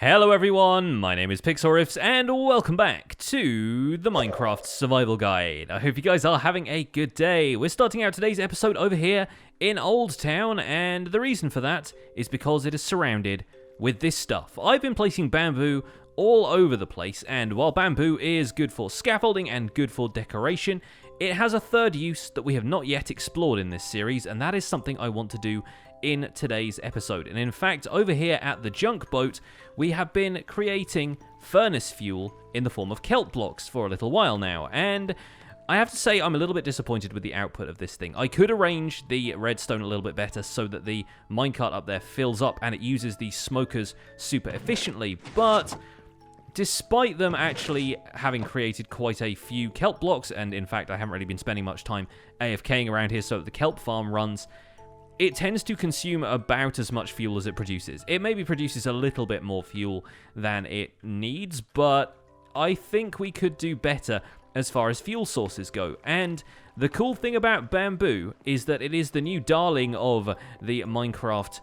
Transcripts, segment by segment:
Hello everyone, my name is Pixlriffs and welcome back to the Minecraft Survival Guide. I hope you guys are having a good day. We're starting out today's episode over here in Old Town, and the reason for that is because it is surrounded with this stuff. I've been placing bamboo all over the place, and while bamboo is good for scaffolding and good for decoration, it has a third use that we have not yet explored in this series, and that is something I want to do in today's episode. And in fact, over here at the junk boat, we have been creating furnace fuel in the form of kelp blocks for a little while now, and I have to say I'm a little bit disappointed with the output of this thing. I could arrange the redstone a little bit better so that the minecart up there fills up and it uses these smokers super efficiently, but despite them actually having created quite a few kelp blocks, and in fact I haven't really been spending much time AFKing around here so that the kelp farm runs, it tends to consume about as much fuel as it produces. It maybe produces a little bit more fuel than it needs, but I think we could do better as far as fuel sources go. And the cool thing about bamboo is that it is the new darling of the Minecraft,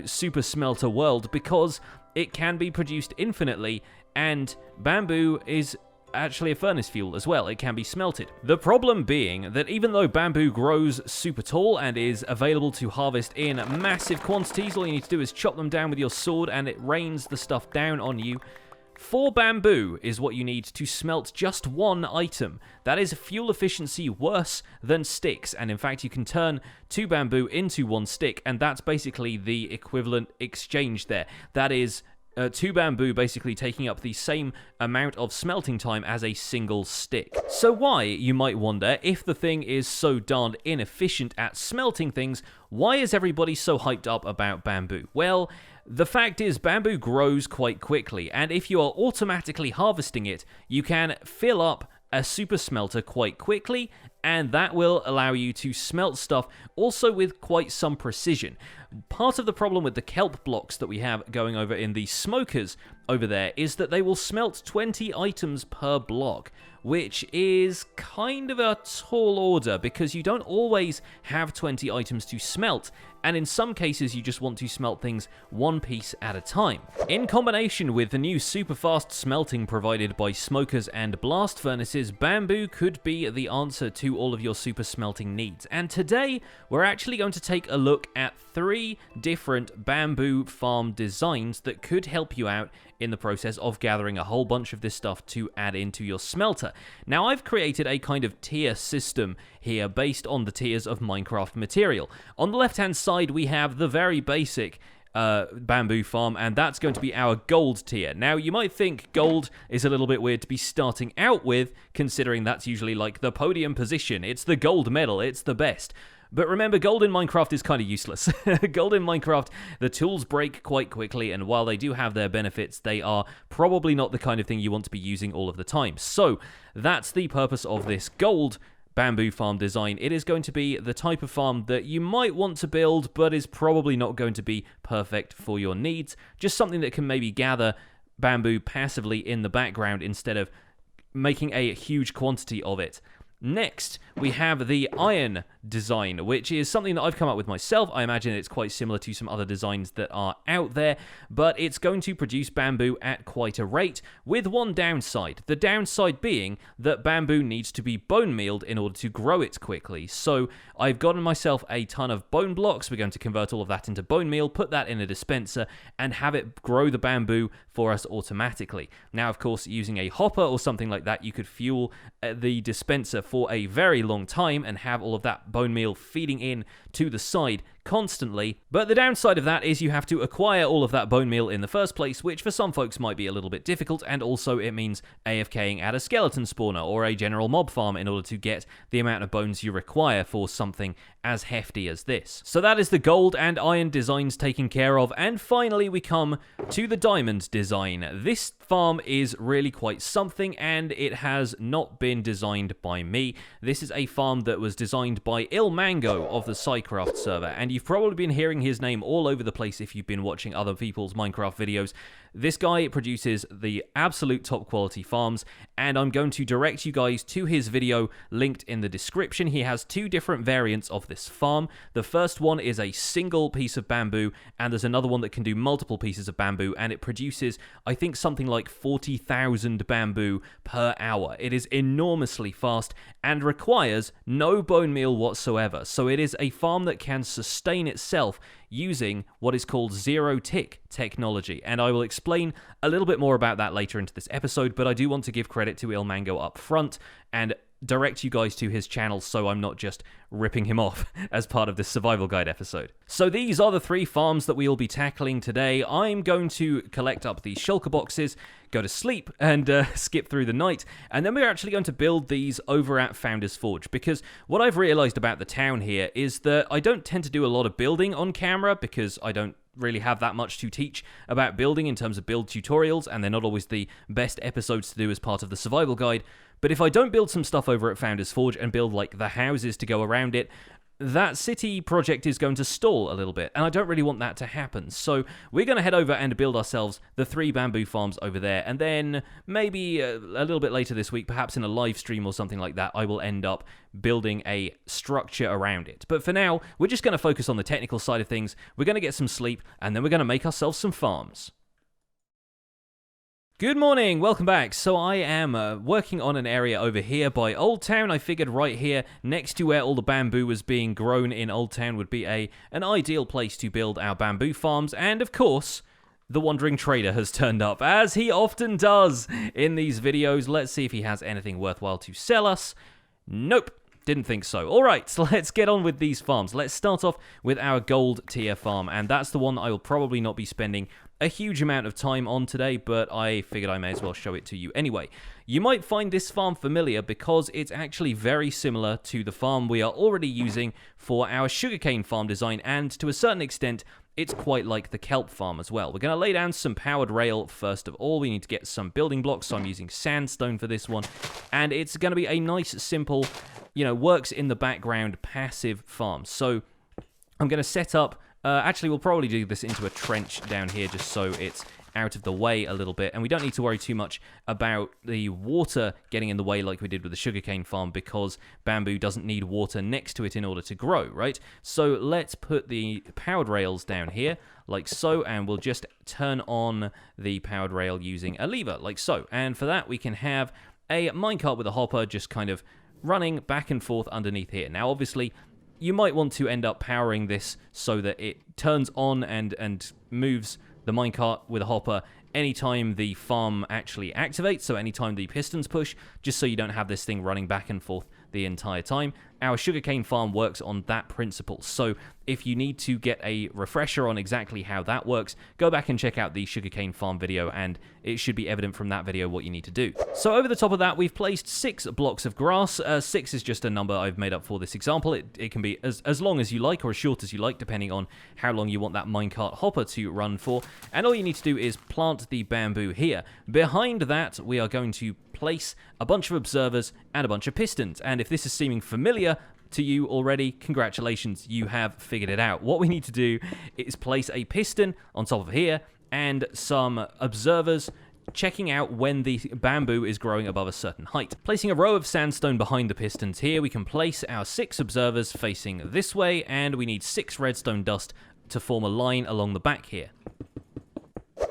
super smelter world, because it can be produced infinitely, and bamboo is actually a furnace fuel as well. It can be smelted. The problem being that even though bamboo grows super tall and is available to harvest in massive quantities, all you need to do is chop them down with your sword and it rains the stuff down on you. 4 bamboo is what you need to smelt just one item. That is fuel efficiency worse than sticks, and in fact you can turn 2 bamboo into 1 stick, and that's basically the equivalent exchange there. That is 2 bamboo basically taking up the same amount of smelting time as a single stick. So why, you might wonder, if the thing is so darned inefficient at smelting things, why is everybody so hyped up about bamboo? Well, the fact is bamboo grows quite quickly, and if you are automatically harvesting it, you can fill up a super smelter quite quickly, and that will allow you to smelt stuff also with quite some precision. Part of the problem with the kelp blocks that we have going over in the smokers over there is that they will smelt 20 items per block, which is kind of a tall order because you don't always have 20 items to smelt, and in some cases you just want to smelt things one piece at a time. In combination with the new super fast smelting provided by smokers and blast furnaces, bamboo could be the answer to all of your super smelting needs. And today we're actually going to take a look at 3 different bamboo farm designs that could help you out in the process of gathering a whole bunch of this stuff to add into your smelter. Now, I've created a kind of tier system here based on the tiers of Minecraft material. On the left-hand side, we have the very basic bamboo farm, and that's going to be our gold tier. Now, you might think gold is a little bit weird to be starting out with, considering that's usually like the podium position. It's the gold medal, it's the best. But remember, gold in Minecraft is kind of useless. Gold in Minecraft, the tools break quite quickly, and while they do have their benefits, they are probably not the kind of thing you want to be using all of the time. So, that's the purpose of this gold bamboo farm design. It is going to be the type of farm that you might want to build, but is probably not going to be perfect for your needs. Just something that can maybe gather bamboo passively in the background instead of making a huge quantity of it. Next, we have the iron design, which is something that I've come up with myself. I imagine it's quite similar to some other designs that are out there, but it's going to produce bamboo at quite a rate, with one downside. The downside being that bamboo needs to be bone mealed in order to grow it quickly. So I've gotten myself a ton of bone blocks. We're going to convert all of that into bone meal, put that in a dispenser, and have it grow the bamboo for us automatically. Now, of course, using a hopper or something like that, you could fuel the dispenser for a very long time and have all of that bone meal feeding in to the side constantly. But the downside of that is you have to acquire all of that bone meal in the first place, which for some folks might be a little bit difficult, and also it means AFKing at a skeleton spawner or a general mob farm in order to get the amount of bones you require for something as hefty as this. So that is the gold and iron designs taken care of, and finally we come to the diamond design. This farm is really quite something, and it has not been designed by me. This is a farm that was designed by Mango of the Psycraft server, and you've probably been hearing his name all over the place if you've been watching other people's Minecraft videos. This guy produces the absolute top quality farms, and I'm going to direct you guys to his video linked in the description. He has two different variants of this farm. The first one is a single piece of bamboo, and there's another one that can do multiple pieces of bamboo, and it produces, I think, something like 40,000 bamboo per hour. It is enormously fast and requires no bone meal whatsoever. So it is a farm that can sustain itself using what is called zero-tick technology, and I will explain a little bit more about that later into this episode, but I do want to give credit to Ilmango up front and direct you guys to his channel so I'm not just ripping him off as part of this survival guide episode. So these are the three farms that we will be tackling today. I'm going to collect up these shulker boxes, go to sleep, and skip through the night, and then we're actually going to build these over at Founder's Forge, because what I've realized about the town here is that I don't tend to do a lot of building on camera because I don't really have that much to teach about building in terms of build tutorials, and they're not always the best episodes to do as part of the survival guide. But if I don't build some stuff over at Founder's Forge and build like the houses to go around it, that city project is going to stall a little bit, and I don't really want that to happen. So we're going to head over and build ourselves the 3 bamboo farms over there, and then maybe a little bit later this week, perhaps in a live stream or something like that, I will end up building a structure around it. But for now, we're just going to focus on the technical side of things. We're going to get some sleep, and then we're going to make ourselves some farms. Good morning, welcome back. So I am working on an area over here by Old Town. I figured right here, next to where all the bamboo was being grown in Old Town, would be an ideal place to build our bamboo farms. And of course, the Wandering Trader has turned up, as he often does in these videos. Let's see if he has anything worthwhile to sell us. Nope. Didn't think so. Alright, so let's get on with these farms. Let's start off with our gold tier farm, and that's the one that I will probably not be spending a huge amount of time on today, but I figured I may as well show it to you anyway. You might find this farm familiar because it's actually very similar to the farm we are already using for our sugarcane farm design, and to a certain extent, it's quite like the kelp farm as well. We're going to lay down some powered rail first of all. We need to get some building blocks, so I'm using sandstone for this one, and it's going to be a nice, simple, works in the background passive farm. So I'm going to set up, actually we'll probably do this into a trench down here just so it's out of the way a little bit, and we don't need to worry too much about the water getting in the way like we did with the sugarcane farm, because bamboo doesn't need water next to it in order to grow, right? So let's put the powered rails down here like so, and we'll just turn on the powered rail using a lever like so, and for that we can have a minecart with a hopper just kind of running back and forth underneath here. Now obviously you might want to end up powering this so that it turns on and moves the minecart with a hopper anytime the farm actually activates, so anytime the pistons push, just so you don't have this thing running back and forth the entire time. Our sugarcane farm works on that principle, so if you need to get a refresher on exactly how that works, go back and check out the sugarcane farm video, and it should be evident from that video what you need to do. So over the top of that, we've placed 6 blocks of grass. 6 is just a number I've made up for this example. It can be as long as you like or as short as you like, depending on how long you want that minecart hopper to run for. And all you need to do is plant the bamboo here. Behind that, we are going to place a bunch of observers and a bunch of pistons. And if this is seeming familiar to you already, congratulations, you have figured it out. What we need to do is place a piston on top of here and some observers checking out when the bamboo is growing above a certain height. Placing a row of sandstone behind the pistons here, we can place our 6 observers facing this way, and we need 6 redstone dust to form a line along the back here.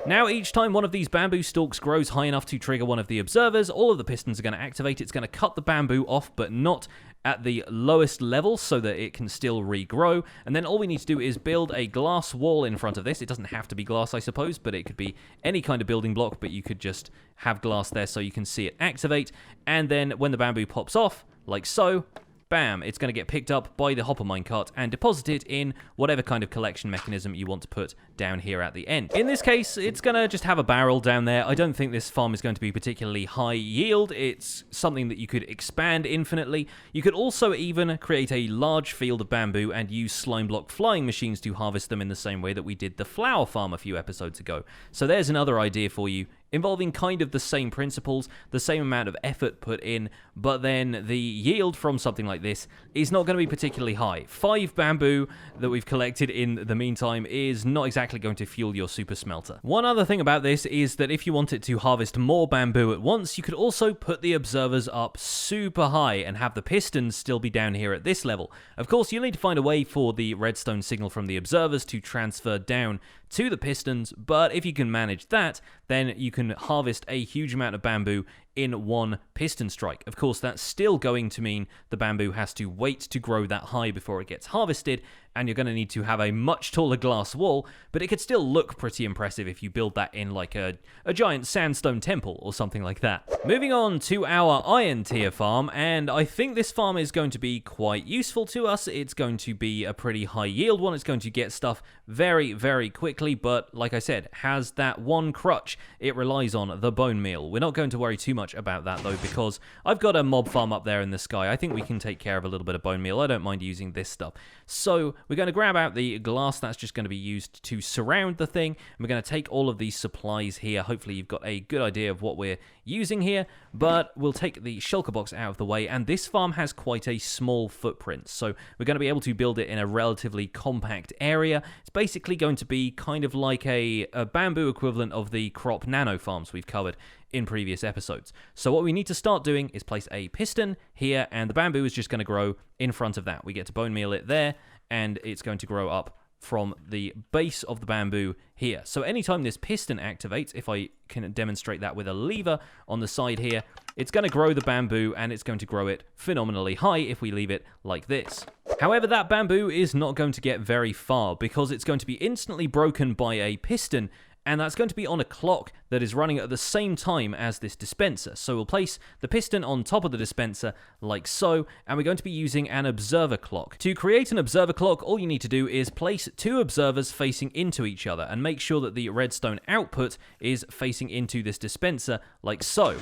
Now, each time one of these bamboo stalks grows high enough to trigger one of the observers, all of the pistons are going to activate. It's going to cut the bamboo off, but not at the lowest level so that it can still regrow. And then all we need to do is build a glass wall in front of this. It doesn't have to be glass, I suppose, but it could be any kind of building block, but you could just have glass there so you can see it activate. And then when the bamboo pops off, like so, bam, it's going to get picked up by the hopper minecart and deposited in whatever kind of collection mechanism you want to put down here at the end. In this case, it's going to just have a barrel down there. I don't think this farm is going to be particularly high yield. It's something that you could expand infinitely. You could also even create a large field of bamboo and use slime block flying machines to harvest them in the same way that we did the flower farm a few episodes ago. So there's another idea for you involving kind of the same principles, the same amount of effort put in, but then the yield from something like this is not going to be particularly high. 5 bamboo that we've collected in the meantime is not exactly going to fuel your super smelter. One other thing about this is that if you wanted to harvest more bamboo at once, you could also put the observers up super high and have the pistons still be down here at this level. Of course, you'll need to find a way for the redstone signal from the observers to transfer down to the pistons, but if you can manage that, then you can harvest a huge amount of bamboo in one piston strike. Of course, that's still going to mean the bamboo has to wait to grow that high before it gets harvested, and you're going to need to have a much taller glass wall, but it could still look pretty impressive if you build that in like a giant sandstone temple or something like that. Moving on to our iron tier farm, and I think this farm is going to be quite useful to us. It's going to be a pretty high yield one. It's going to get stuff very, very quickly, but like I said, has that one crutch. It relies on the bone meal. We're not going to worry too much about that though, because I've got a mob farm up there in the sky. I think we can take care of a little bit of bone meal. I don't mind using this stuff. So we're going to grab out the glass that's just going to be used to surround the thing. And we're going to take all of these supplies here. Hopefully you've got a good idea of what we're using here, but we'll take the shulker box out of the way. And this farm has quite a small footprint, so we're going to be able to build it in a relatively compact area. It's basically going to be kind of like a bamboo equivalent of the crop nano farms we've covered in previous episodes. So what we need to start doing is place a piston here, and the bamboo is just going to grow in front of that. We get to bone meal it there, and it's going to grow up from the base of the bamboo here. So anytime this piston activates, if I can demonstrate that with a lever on the side here, it's going to grow the bamboo, and it's going to grow it phenomenally high if we leave it like this. However, that bamboo is not going to get very far because it's going to be instantly broken by a piston, and that's going to be on a clock that is running at the same time as this dispenser. So we'll place the piston on top of the dispenser like so, and we're going to be using an observer clock. To create an observer clock, all you need to do is place 2 observers facing into each other and make sure that the redstone output is facing into this dispenser like so.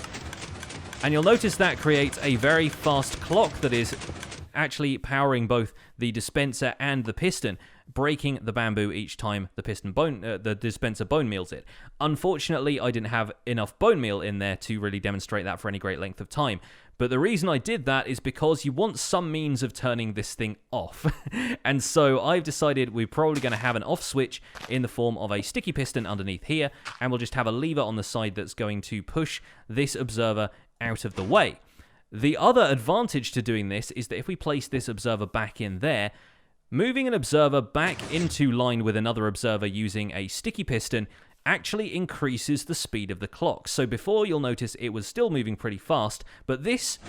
And you'll notice that creates a very fast clock that is actually powering both the dispenser and the piston, breaking the bamboo each time the dispenser bone meals it. Unfortunately, I didn't have enough bone meal in there to really demonstrate that for any great length of time. But the reason I did that is because you want some means of turning this thing off. And so I've decided we're probably going to have an off switch in the form of a sticky piston underneath here, and we'll just have a lever on the side that's going to push this observer out of the way. The other advantage to doing this is that if we place this observer back in there, moving an observer back into line with another observer using a sticky piston actually increases the speed of the clock. So before, you'll notice it was still moving pretty fast, but this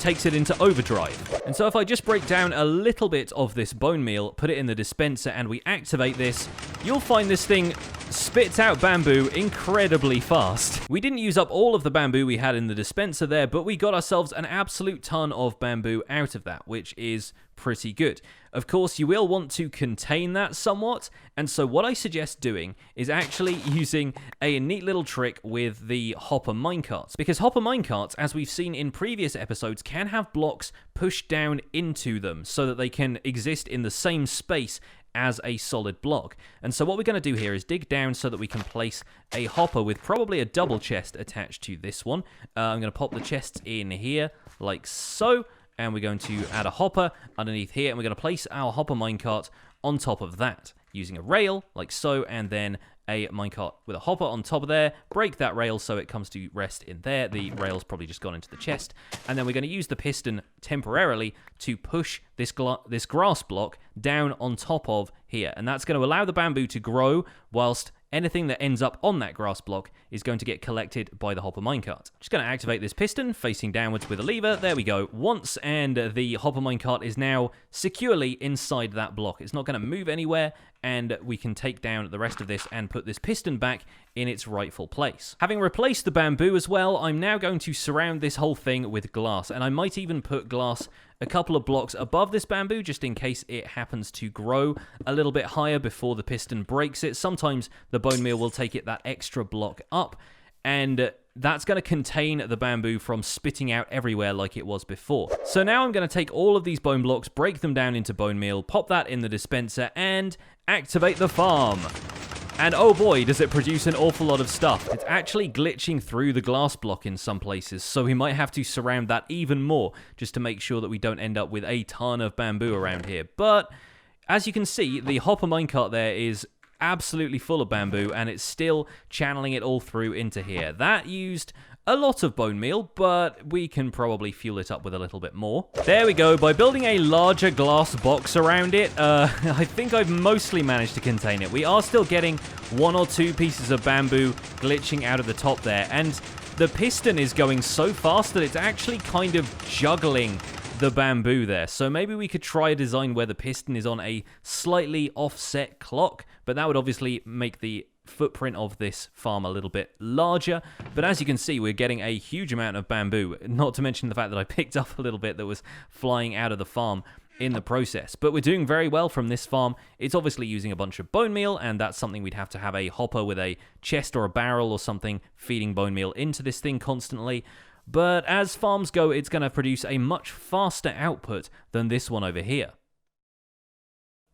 takes it into overdrive. And so if I just break down a little bit of this bone meal, put it in the dispenser, and we activate this, you'll find this thing spits out bamboo incredibly fast. We didn't use up all of the bamboo we had in the dispenser there, but we got ourselves an absolute ton of bamboo out of that, which is pretty good. Of course, you will want to contain that somewhat, and so what I suggest doing is actually using a neat little trick with the hopper minecarts, because hopper minecarts, as we've seen in previous episodes, can have blocks pushed down into them so that they can exist in the same space as a solid block. And so what we're going to do here is dig down so that we can place a hopper with probably a double chest attached to this one. I'm going to pop the chests in here like so, and we're going to add a hopper underneath here, and we're going to place our hopper minecart on top of that using a rail like so, and then a minecart with a hopper on top of there. Break that rail so it comes to rest in there. The rail's probably just gone into the chest, and then we're going to use the piston temporarily to push this grass block down on top of here, and that's going to allow the bamboo to grow whilst anything that ends up on that grass block is going to get collected by the hopper minecart. Just going to activate this piston facing downwards with a lever. There we go. Once, and the hopper minecart is now securely inside that block. It's not going to move anywhere, and we can take down the rest of this and put this piston back in its rightful place. Having replaced the bamboo as well, I'm now going to surround this whole thing with glass, and I might even put glass a couple of blocks above this bamboo just in case it happens to grow a little bit higher before the piston breaks it. Sometimes the bone meal will take it that extra block up, and that's going to contain the bamboo from spitting out everywhere like it was before. So now I'm going to take all of these bone blocks, break them down into bone meal, pop that in the dispenser, and activate the farm. And oh boy, does it produce an awful lot of stuff. It's actually glitching through the glass block in some places, so we might have to surround that even more just to make sure that we don't end up with a ton of bamboo around here. But as you can see, the hopper minecart there is absolutely full of bamboo, and it's still channeling it all through into here. That used a lot of bone meal, but we can probably fuel it up with a little bit more. There we go. By building a larger glass box around it, I think I've mostly managed to contain it. We are still getting 1 or 2 pieces of bamboo glitching out of the top there, and the piston is going so fast that it's actually kind of juggling the bamboo there. So maybe we could try a design where the piston is on a slightly offset clock, but that would obviously make the footprint of this farm a little bit larger. But as you can see, we're getting a huge amount of bamboo, not to mention the fact that I picked up a little bit that was flying out of the farm in the process. But we're doing very well from this farm. It's obviously using a bunch of bone meal, and that's something we'd have to have a hopper with a chest or a barrel or something feeding bone meal into this thing constantly. But as farms go, it's going to produce a much faster output than this one over here.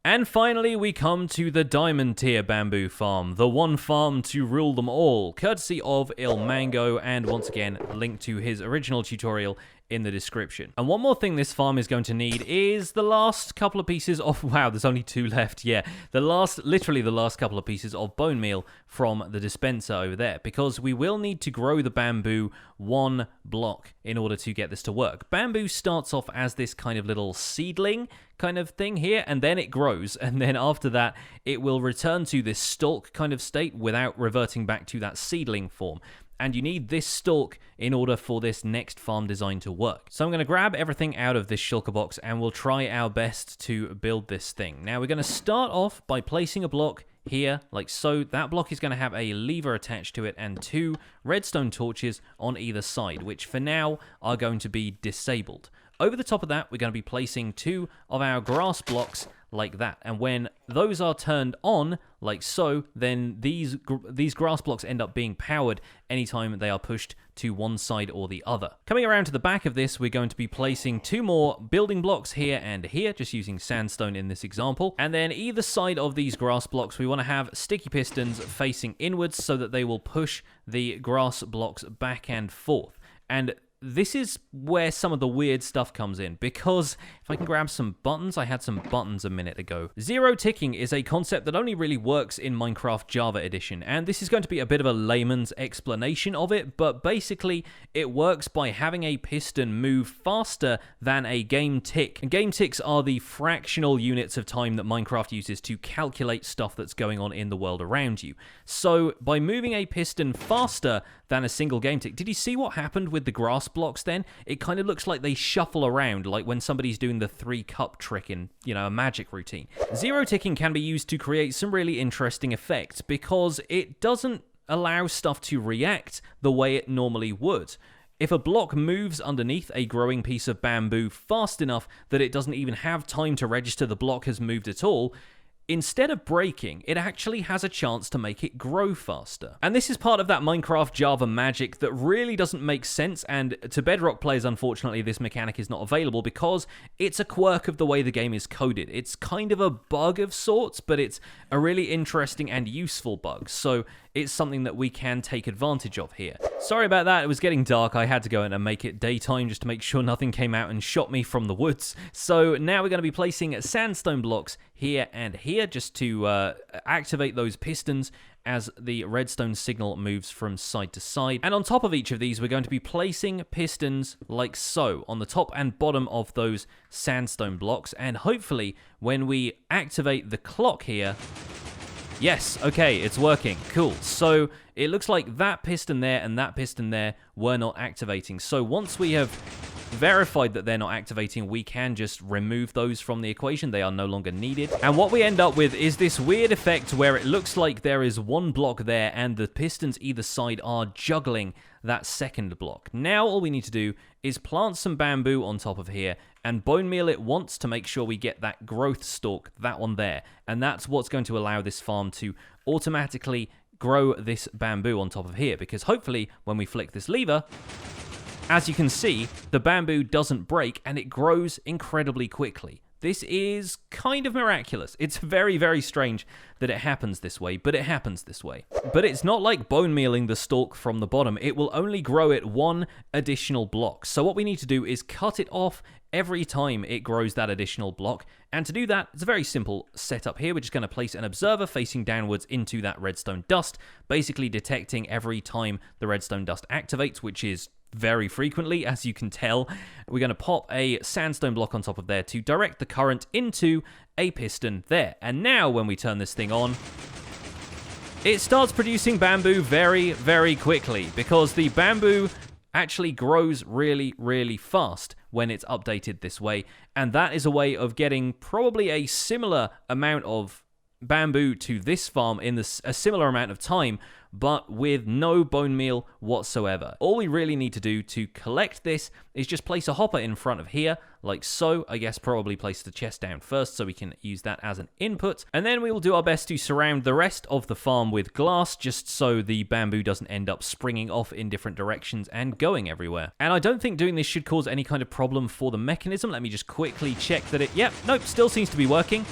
And finally, we come to the diamond tier bamboo farm, the one farm to rule them all, courtesy of Ilmango, and once again, link to his original tutorial in the description. And one more thing this farm is going to need is the last couple of pieces of, wow, there's only 2 left, yeah. Literally the last couple of pieces of bone meal from the dispenser over there, because we will need to grow the bamboo 1 block in order to get this to work. Bamboo starts off as this kind of little seedling kind of thing here, and then it grows, and then after that, it will return to this stalk kind of state without reverting back to that seedling form. And you need this stalk in order for this next farm design to work. So I'm going to grab everything out of this shulker box, and we'll try our best to build this thing. Now we're going to start off by placing a block here, like so. That block is going to have a lever attached to it and 2 redstone torches on either side, which for now are going to be disabled. Over the top of that, we're going to be placing 2 of our grass blocks like that. And when those are turned on, like so, then these grass blocks end up being powered anytime they are pushed to one side or the other. Coming around to the back of this, we're going to be placing 2 more building blocks here and here, just using sandstone in this example. And then either side of these grass blocks, we want to have sticky pistons facing inwards so that they will push the grass blocks back and forth. And this is where some of the weird stuff comes in, because if I can grab some buttons, I had some buttons a minute ago. Zero ticking is a concept that only really works in Minecraft Java Edition, and this is going to be a bit of a layman's explanation of it, but basically it works by having a piston move faster than a game tick. And game ticks are the fractional units of time that Minecraft uses to calculate stuff that's going on in the world around you. So by moving a piston faster than a single game tick, did you see what happened with the grass blocks then? It kind of looks like they shuffle around, like when somebody's doing the 3-cup trick in, you know, a magic routine. Zero ticking can be used to create some really interesting effects because it doesn't allow stuff to react the way it normally would. If a block moves underneath a growing piece of bamboo fast enough that it doesn't even have time to register the block has moved at all, instead of breaking, it actually has a chance to make it grow faster. And this is part of that Minecraft Java magic that really doesn't make sense, and to Bedrock players, unfortunately, this mechanic is not available because it's a quirk of the way the game is coded. It's kind of a bug of sorts, but it's a really interesting and useful bug, so it's something that we can take advantage of here. Sorry about that, it was getting dark. I had to go in and make it daytime just to make sure nothing came out and shot me from the woods. So now we're going to be placing sandstone blocks here and here just to activate those pistons as the redstone signal moves from side to side. And on top of each of these, we're going to be placing pistons like so on the top and bottom of those sandstone blocks. And hopefully when we activate the clock here, yes, okay, it's working. Cool. So it looks like that piston there and that piston there were not activating. So once we have verified that they're not activating, we can just remove those from the equation. They are no longer needed. And what we end up with is this weird effect where it looks like there is one block there and the pistons either side are juggling that second block. Now all we need to do is plant some bamboo on top of here and bone meal it once to make sure we get that growth stalk, that one there. And that's what's going to allow this farm to automatically grow this bamboo on top of here, because hopefully when we flick this lever, as you can see, the bamboo doesn't break and it grows incredibly quickly. This is kind of miraculous. It's very, very strange that it happens this way, but it happens this way. But it's not like bone mealing the stalk from the bottom. It will only grow it one additional block. So what we need to do is cut it off every time it grows that additional block. And to do that, it's a very simple setup here. We're just going to place an observer facing downwards into that redstone dust, basically detecting every time the redstone dust activates, which is very frequently, as you can tell. We're going to pop a sandstone block on top of there to direct the current into a piston there. And now when we turn this thing on, it starts producing bamboo very, very quickly, because the bamboo actually grows really, really fast when it's updated this way. And that is a way of getting probably a similar amount of bamboo to this farm in a similar amount of time, but with no bone meal whatsoever. All we really need to do to collect this is just place a hopper in front of here, like so. I guess probably place the chest down first so we can use that as an input. And then we will do our best to surround the rest of the farm with glass, just so the bamboo doesn't end up springing off in different directions and going everywhere. And I don't think doing this should cause any kind of problem for the mechanism. Let me just quickly check that nope, still seems to be working.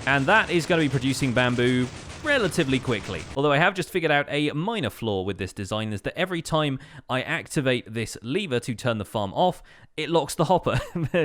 And that is going to be producing bamboo relatively quickly. Although I have just figured out a minor flaw with this design, is that every time I activate this lever to turn the farm off, it locks the hopper.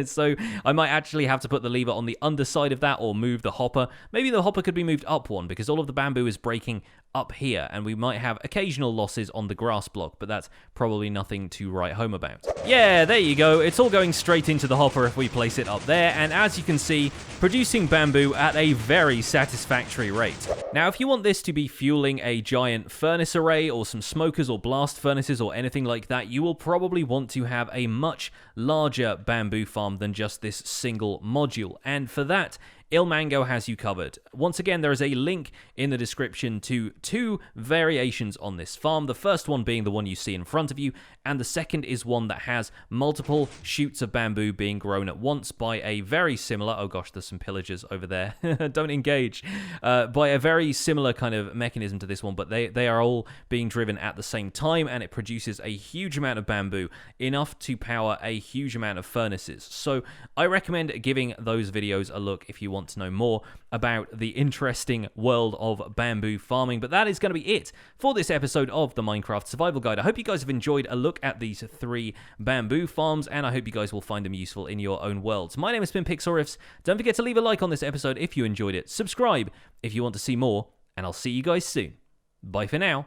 So I might actually have to put the lever on the underside of that, or move the hopper. Maybe the hopper could be moved up one, because all of the bamboo is breaking up here, and we might have occasional losses on the grass block, but that's probably nothing to write home about. Yeah, there you go. It's all going straight into the hopper if we place it up there, and as you can see, producing bamboo at a very satisfactory rate. Now, if you want this to be fueling a giant furnace array, or some smokers or blast furnaces or anything like that, you will probably want to have a much larger bamboo farm than just this single module, and for that, Ilmango has you covered. Once again, there is a link in the description to two variations on this farm. The first one being the one you see in front of you, and the second is one that has multiple shoots of bamboo being grown at once by a very similar, oh gosh, there's some pillagers over there, don't engage, by a very similar kind of mechanism to this one, but they are all being driven at the same time, and it produces a huge amount of bamboo, enough to power a huge amount of furnaces. So I recommend giving those videos a look if you want to know more about the interesting world of bamboo farming. But that is going to be it for this episode of the Minecraft Survival Guide. I hope you guys have enjoyed a look at these 3 bamboo farms, and I hope you guys will find them useful in your own worlds. My name has been Pixlriffs. Don't forget to leave a like on this episode if you enjoyed it. Subscribe if you want to see more, and I'll see you guys soon. Bye for now.